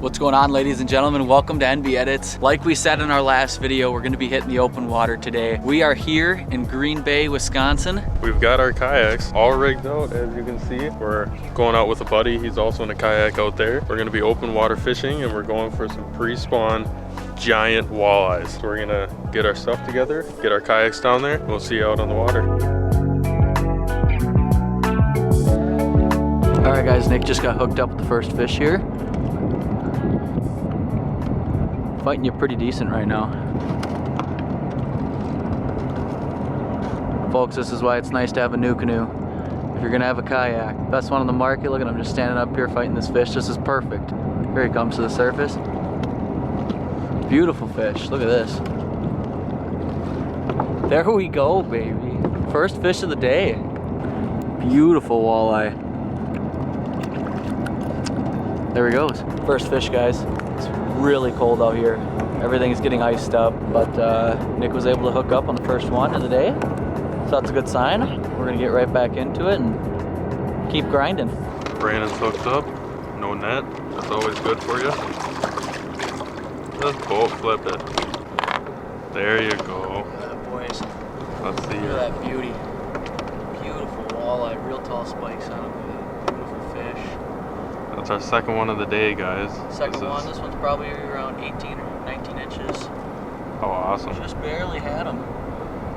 What's going on, ladies and gentlemen? Welcome to NB Edits. Like we said in our last video, we're going to be hitting the open water today. We are here in Green Bay, Wisconsin. We've got our kayaks all rigged out, as you can see. We're going out with a buddy. He's also in a kayak out there. We're going to be open water fishing, and we're going for some pre-spawn giant walleyes. So we're going to get our stuff together, get our kayaks down there. We'll see you out on the water. All right, guys, Nick just got hooked up with the first fish here. Fighting you pretty decent right now. Folks, this is why it's nice to have a Nucanoe. If you're gonna have a kayak, best one on the market. Look at him just standing up here fighting this fish. This is perfect. Here he comes to the surface. Beautiful fish, look at this. There we go, baby. First fish of the day. Beautiful walleye. There he goes. First fish, guys. It's really cold out here. Everything's getting iced up, but Nick was able to hook up on the first one of the day. So that's a good sign. We're gonna get right back into it and keep grinding. Brandon's hooked up, no net. That's always good for you. Just boat flip it. There you go. Look at that, boys. Let's see. Look at that beauty. Beautiful walleye, real tall spikes on them. Beautiful fish. That's our second one of the day, guys. Second one, this one's probably around 18 or 19 inches. Oh, awesome. Just barely had him.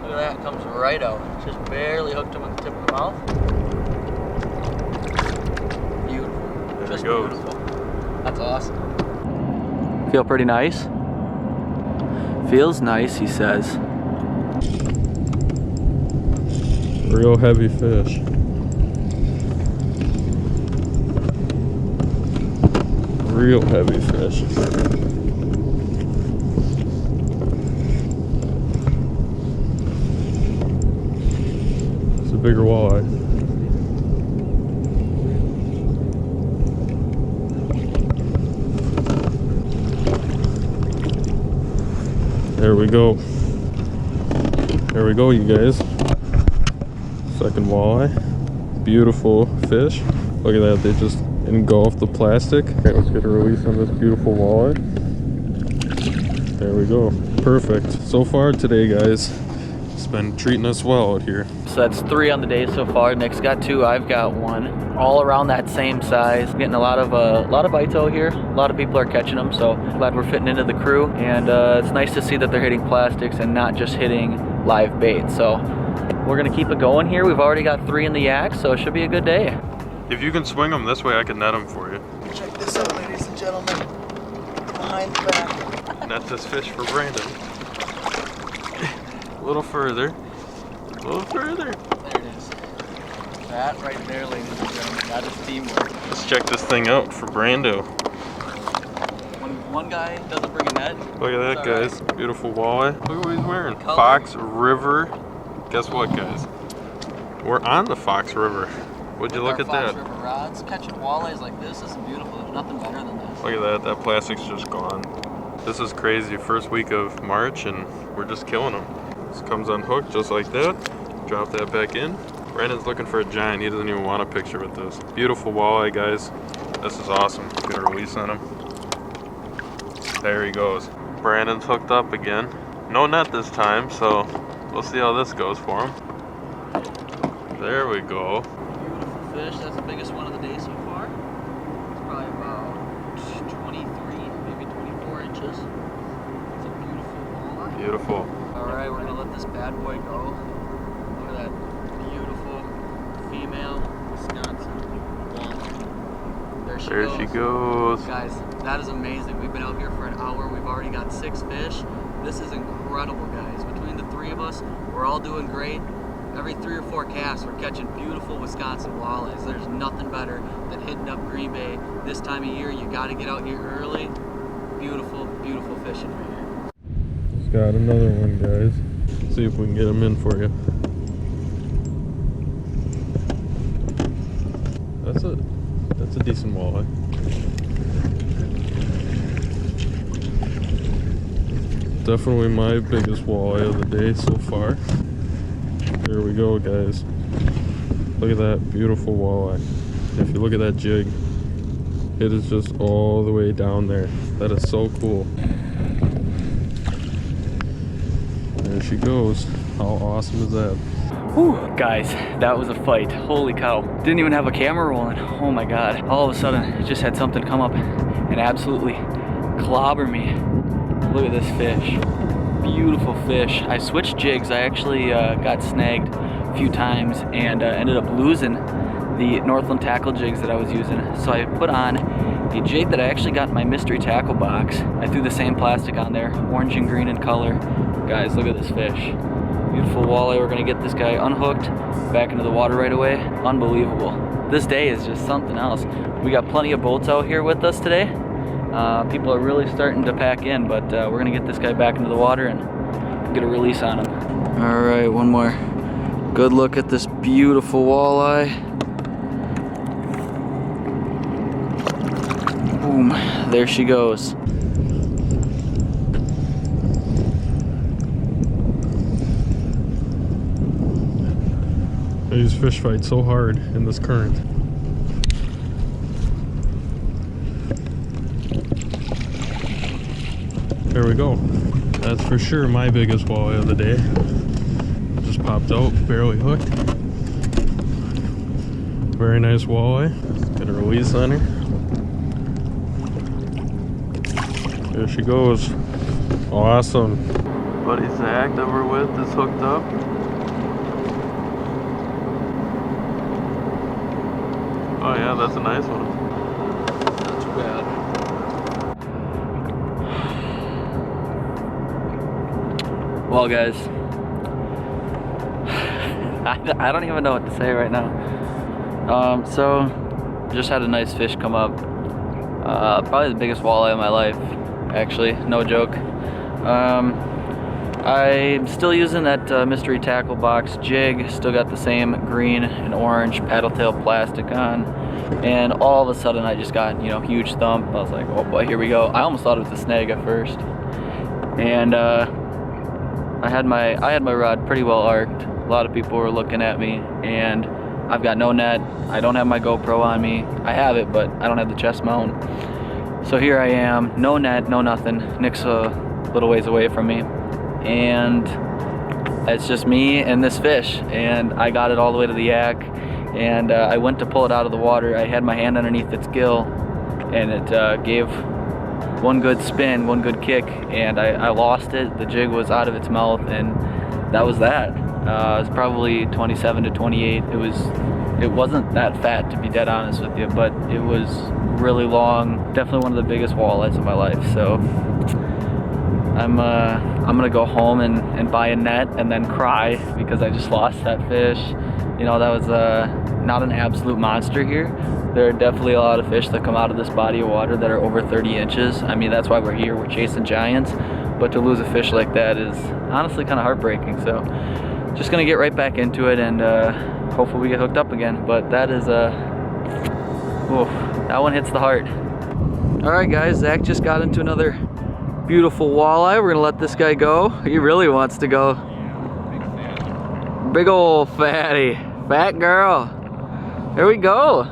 Look at that, comes right out. Just barely hooked him at the tip of the mouth. Beautiful. There Just it goes. Beautiful. That's awesome. Feel pretty nice? Feels nice, he says. Real heavy fish. Real heavy fish. It's a bigger walleye. There we go. There we go, you guys. Second walleye. Beautiful fish. Look at that, they just engulf the plastic. Okay, let's get a release on this beautiful walleye. There we go. Perfect. So far today, guys, it's been treating us well out here. So that's 3 on the day so far. Nick's got 2, I've got 1. All around that same size. Getting a lot of bites out here. A lot of people are catching them, so glad we're fitting into the crew. And it's nice to see that they're hitting plastics and not just hitting live bait. So we're gonna keep it going here. We've already got 3 in the yak, so it should be a good day. If you can swing them this way, I can net them for you. Check this out, ladies and gentlemen. Behind the back. Net this fish for Brandon. A little further. A little further. There it is. That right there, ladies and gentlemen, that is teamwork. Let's check this thing out for Brando. When one guy doesn't bring a net, Look at that, guys. Right. Beautiful walleye. Look at what he's wearing. Color. Fox River. Guess what, guys? We're on the Fox River. Would you look at that? River rods, catching walleyes like this is beautiful. There's nothing better than this. Look at that. That plastic's just gone. This is crazy. First week of March, and we're just killing them. This comes unhooked just like that. Drop that back in. Brandon's looking for a giant. He doesn't even want a picture with this. Beautiful walleye, guys. This is awesome. Get a release on him. There he goes. Brandon's hooked up again. No net this time, so we'll see how this goes for him. There we go. Beautiful fish. That's the biggest one of the day so far. It's probably about 23, maybe 24 inches. It's a beautiful walleye. Beautiful. All right, we're gonna let this bad boy go. Look at that beautiful female Wisconsin walleye. There she goes. Guys, that is amazing. We've been out here for an hour. We've already got 6 fish. This is incredible, guys. Between the 3 of us, we're all doing great. Every 3 or 4 casts, we're catching beautiful Wisconsin walleyes. There's nothing better than hitting up Green Bay. This time of year, you gotta get out here early. Beautiful, beautiful fishing right here. Just got another one, guys. See if we can get him in for you. That's a decent walleye. Definitely my biggest walleye of the day so far. There we go, guys. Look at that beautiful walleye. If you look at that jig, It is just all the way down there. That is so cool. There she goes. How awesome is that? Whew, guys, that was a fight. Holy cow. Didn't even have a camera rolling. Oh my God. All of a sudden, it just had something come up and absolutely clobber me. Look at this fish. Beautiful fish. I switched jigs. I actually got snagged a few times and ended up losing the Northland tackle jigs that I was using. So I put on a jig that I actually got in my mystery tackle box. I threw the same plastic on there, orange and green in color. Guys, look at this fish. Beautiful walleye. We're gonna get this guy unhooked, back into the water right away. Unbelievable. This day is just something else. We got plenty of boats out here with us today. People are really starting to pack in, but we're gonna get this guy back into the water and get a release on him. All right, one more good look at this beautiful walleye. Boom, there she goes. These fish fight so hard in this current. There we go. That's for sure my biggest walleye of the day. Just popped out, barely hooked. Very nice walleye. Let's get a release on her. There she goes. Awesome. Buddy Zach that we're with is hooked up. Oh yeah, that's a nice one. Not too bad. Well, guys, I don't even know what to say right now. So, just had a nice fish come up. Probably the biggest walleye of my life, actually, no joke. I'm still using that mystery tackle box jig. Still got the same green and orange paddle tail plastic on. And all of a sudden I just got, huge thump. I was like, oh boy, here we go. I almost thought it was a snag at first. And I had my rod pretty well arced. A lot of people were looking at me, and I've got no net. I don't have my GoPro on me. I have it, but I don't have the chest mount. So here I am, no net, no nothing. Nick's a little ways away from me. And it's just me and this fish, and I got it all the way to the yak, and I went to pull it out of the water. I had my hand underneath its gill, and it gave one good spin, one good kick, and I lost it. The jig was out of its mouth, and that was that. It was probably 27 to 28. It wasn't that fat, to be dead honest with you, but it was really long. Definitely one of the biggest walleyes of my life. So I'm gonna go home and buy a net and then cry because I just lost that fish. That was not an absolute monster here. There are definitely a lot of fish that come out of this body of water that are over 30 inches. I mean, that's why we're here. We're chasing giants. But to lose a fish like that is honestly kind of heartbreaking. So just gonna get right back into it, and hopefully we get hooked up again. But that is that one hits the heart. All right, guys, Zach just got into another beautiful walleye. We're gonna let this guy go. He really wants to go. Big old fatty, fat girl. There we go.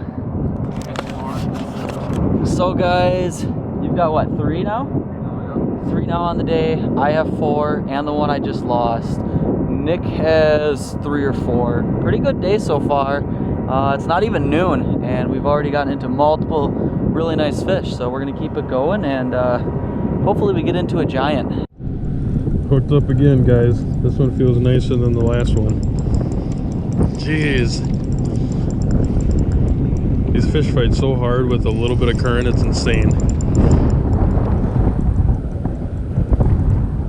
So guys, you've got what, 3 now? 3 now on the day. I have 4, and the one I just lost. Nick has 3 or 4. Pretty good day so far. It's not even noon, and we've already gotten into multiple really nice fish. So we're gonna keep it going, and hopefully we get into a giant. Hooked up again, guys. This one feels nicer than the last one. Jeez. These fish fight so hard with a little bit of current, it's insane.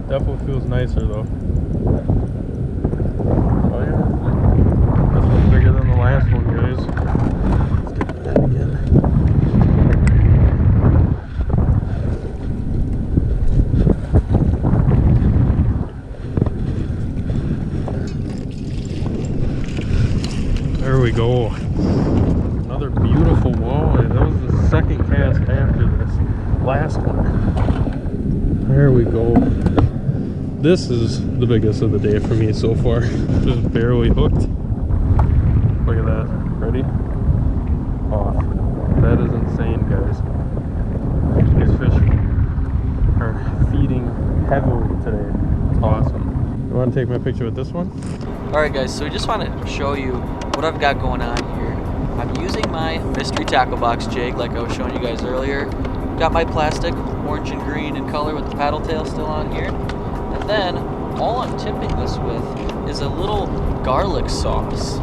Definitely feels nicer though. Oh yeah. This one's bigger than the last one, guys. Let's get that again. There we go. Another beautiful walleye. That was the second cast after this last one. There we go. This is the biggest of the day for me so far. Just barely hooked. Look at that. Ready? Off. That is insane, guys. want to take my picture with this one? Alright guys, so we just want to show you what I've got going on here. I'm using my mystery tackle box jig like I was showing you guys earlier. Got my plastic, orange and green in color with the paddle tail still on here. And then all I'm tipping this with is a little garlic sauce.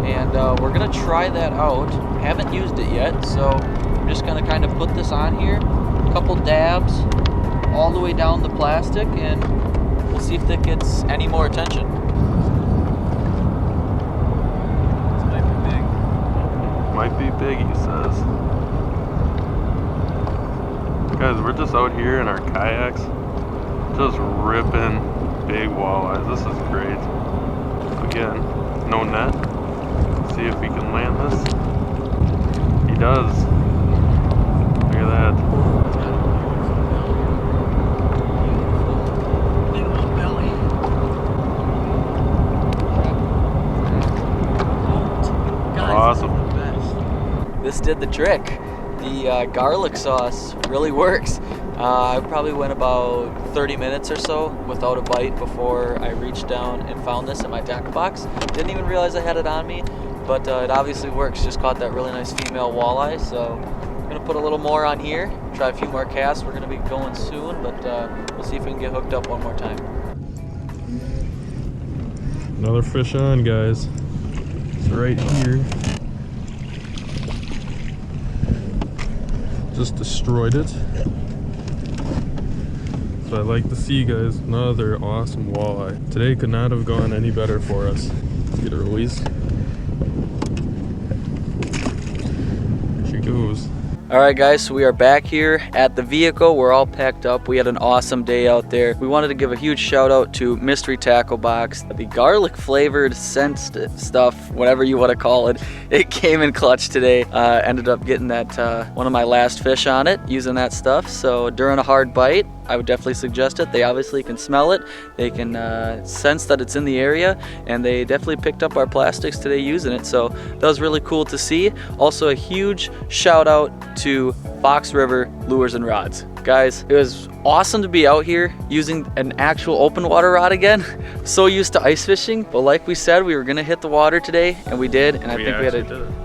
And we're going to try that out. Haven't used it yet, so I'm just going to kind of put this on here. A couple dabs all the way down the plastic, and we'll see if that gets any more attention. This might be big. Might be big, he says. Guys, we're just out here in our kayaks, just ripping big walleyes. This is great. Again, no net. Let's see if we can land this. He does. Look at that. Awesome. This did the trick. The garlic sauce really works. I probably went about 30 minutes or so without a bite before I reached down and found this in my tackle box. Didn't even realize I had it on me, but it obviously works. Just caught that really nice female walleye, so I'm gonna put a little more on here, try a few more casts. We're gonna be going soon, but we'll see if we can get hooked up one more time. Another fish on, guys. It's right here. Just destroyed it. So I like to see, guys, another awesome walleye. Today could not have gone any better for us. Let's get her release. There she goes. Alright guys, so we are back here at the vehicle. We're all packed up. We had an awesome day out there. We wanted to give a huge shout out to Mystery Tackle Box. The garlic flavored scent stuff, whatever you want to call it, it came in clutch today. Ended up getting that one of my last fish on it, using that stuff. So during a hard bite, I would definitely suggest it. They obviously can smell it. They can sense that it's in the area, and they definitely picked up our plastics today using it. So that was really cool to see. Also a huge shout out to Fox River Lures and Rods. Guys, it was awesome to be out here using an actual open water rod again. So used to ice fishing, but like we said, we were gonna hit the water today, and we did, and I think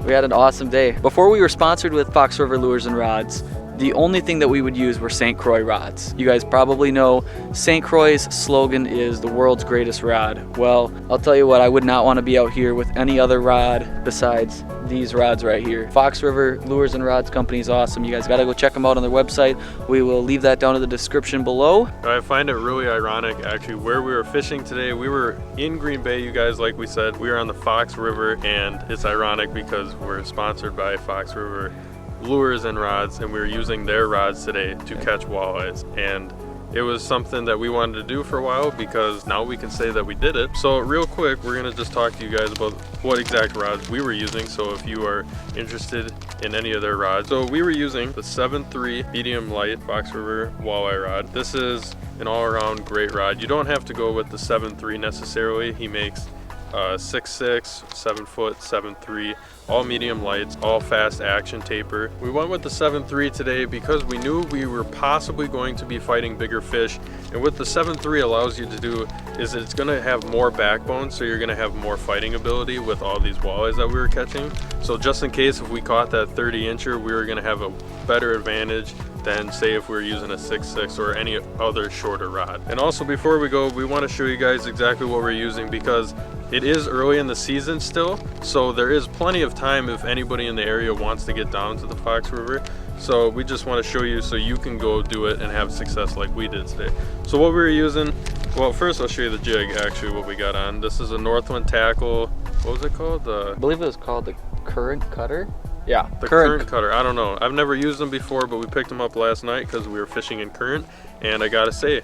we had an awesome day. Before we were sponsored with Fox River Lures and Rods, the only thing that we would use were St. Croix rods. You guys probably know St. Croix's slogan is the world's greatest rod. Well, I'll tell you what, I would not want to be out here with any other rod besides these rods right here. Fox River Lures and Rods Company is awesome. You guys gotta go check them out on their website. We will leave that down in the description below. I find it really ironic, actually, where we were fishing today. We were in Green Bay, you guys, like we said. We were on the Fox River, and it's ironic because we're sponsored by Fox River Lures and Rods, and we were using their rods today to catch walleyes. And it was something that we wanted to do for a while because now we can say that we did it. So real quick, we're gonna just talk to you guys about what exact rods we were using, so if you are interested in any of their rods. So we were using the 7.3 medium light Fox River walleye rod. This is an all-around great rod. You don't have to go with the 7.3 necessarily. He makes 6.6, 7 foot, 7.3, all medium lights, all fast action taper. We went with the 7.3 today because we knew we were possibly going to be fighting bigger fish, and what the 7.3 allows you to do is it's going to have more backbone, so you're going to have more fighting ability with all these walleyes that we were catching. So just in case if we caught that 30-incher, we were going to have a better advantage than say if we were using a 6.6 or any other shorter rod. And also before we go, we want to show you guys exactly what we're using because it is early in the season still, so there is plenty of time if anybody in the area wants to get down to the Fox River. So we just want to show you so you can go do it and have success like we did today. So what we were using, well, first I'll show you the jig, actually, what we got on. This is a Northwind Tackle, what was it called? I believe it was called the Current Cutter. Yeah, the current cutter. I don't know. I've never used them before, but we picked them up last night because we were fishing in current, and I gotta say,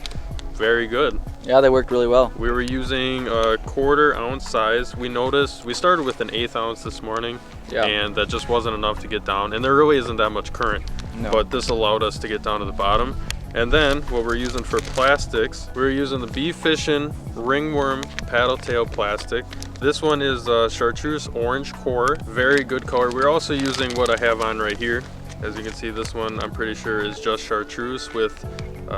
very good. Yeah, they worked really well. We were using a 1/4 ounce size. We noticed we started with an 1/8 ounce this morning, and that just wasn't enough to get down, and there really isn't that much current. No. But this allowed us to get down to the bottom. And then what we're using for plastics, we're using the Be Fishin' Ringworm paddle tail plastic. This one is chartreuse orange core, very good color. We're also using what I have on right here. As you can see, this one I'm pretty sure is just chartreuse with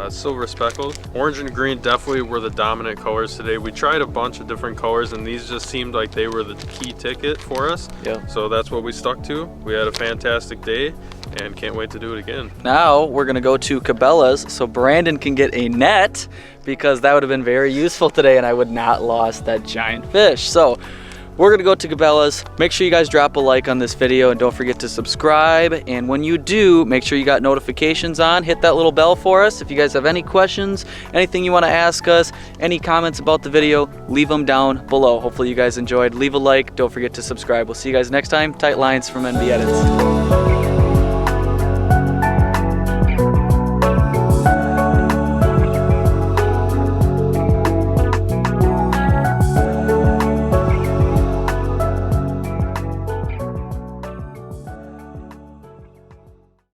silver speckles. Orange and green definitely were the dominant colors today. We tried a bunch of different colors and these just seemed like they were the key ticket for us. Yeah. So that's what we stuck to. We had a fantastic day and can't wait to do it again. Now we're gonna go to Cabela's so Brandon can get a net, because that would have been very useful today and I would not lost that giant fish. So we're gonna go to Cabela's. Make sure you guys drop a like on this video and don't forget to subscribe. And when you do, make sure you got notifications on. Hit that little bell for us. If you guys have any questions, anything you wanna ask us, any comments about the video, leave them down below. Hopefully you guys enjoyed. Leave a like, don't forget to subscribe. We'll see you guys next time. Tight lines from NB Edits.